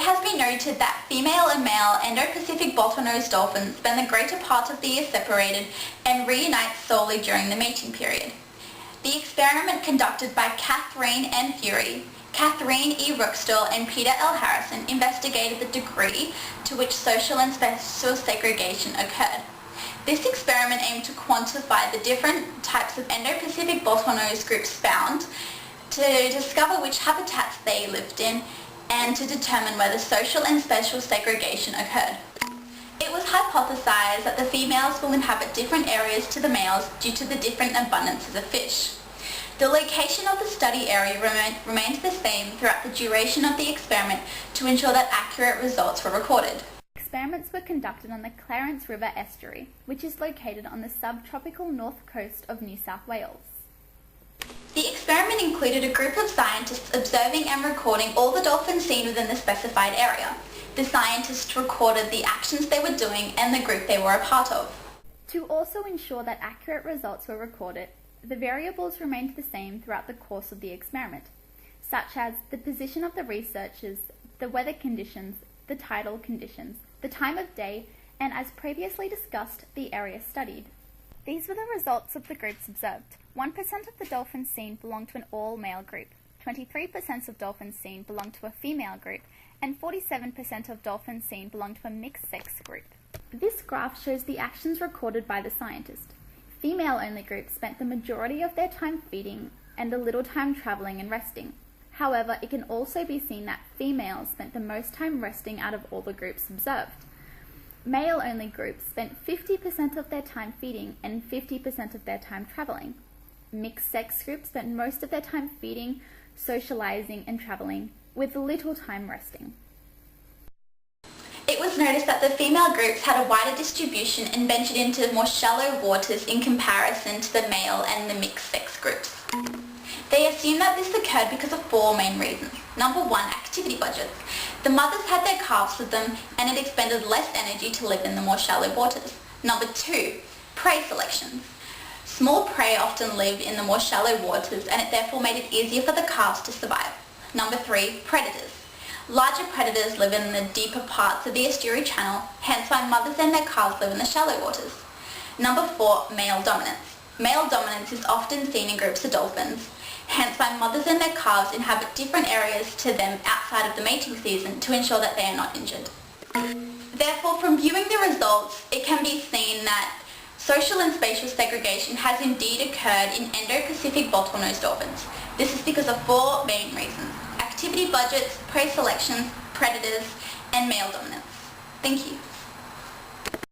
It has been noted that female and male Indo-Pacific bottlenose dolphins spend the greater part of the year separated and reunite solely during the mating period. The experiment conducted by Catherine N. Fury, Catherine E. Rookstall and Peter L. Harrison investigated the degree to which social and spatial segregation occurred. This experiment aimed to quantify the different types of Indo-Pacific bottlenose groups found, to discover which habitats they lived in, and to determine whether social and spatial segregation occurred. It was hypothesized that the females will inhabit different areas to the males due to the different abundances of fish. The location of the study area remained the same throughout the duration of the experiment to ensure that accurate results were recorded. Experiments were conducted on the Clarence River estuary, which is located on the subtropical north coast of New South Wales. The experiment included a group of scientists observing and recording all the dolphins seen within the specified area. The scientists recorded the actions they were doing and the group they were a part of. To also ensure that accurate results were recorded, the variables remained the same throughout the course of the experiment, such as the position of the researchers, the weather conditions, the tidal conditions, the time of day, and as previously discussed, the area studied. These were the results of the groups observed. 1% of the dolphins seen belonged to an all-male group, 23% of dolphins seen belonged to a female group, and 47% of dolphins seen belonged to a mixed-sex group. This graph shows the actions recorded by the scientist. Female-only groups spent the majority of their time feeding and a little time travelling and resting. However, it can also be seen that females spent the most time resting out of all the groups observed. Male-only groups spent 50% of their time feeding and 50% of their time travelling. Mixed-sex groups spent most of their time feeding, socialising and travelling, with little time resting. It was noticed that the female groups had a wider distribution and ventured into more shallow waters in comparison to the male and the mixed-sex groups. They assumed that this occurred because of four main reasons. Number one, activity budgets. The mothers had their calves with them and it expended less energy to live in the more shallow waters. Number two, prey selection. Small prey often lived in the more shallow waters and it therefore made it easier for the calves to survive. Number three, predators. Larger predators live in the deeper parts of the estuary channel, hence why mothers and their calves live in the shallow waters. Number four, male dominance. Male dominance is often seen in groups of dolphins, hence why mothers and their calves inhabit different areas to them outside of the mating season to ensure that they are not injured. Therefore, from viewing the results, it can be seen that social and spatial segregation has indeed occurred in Indo-Pacific bottlenose dolphins. This is because of four main reasons: activity budgets, prey selections, predators, and male dominance. Thank you.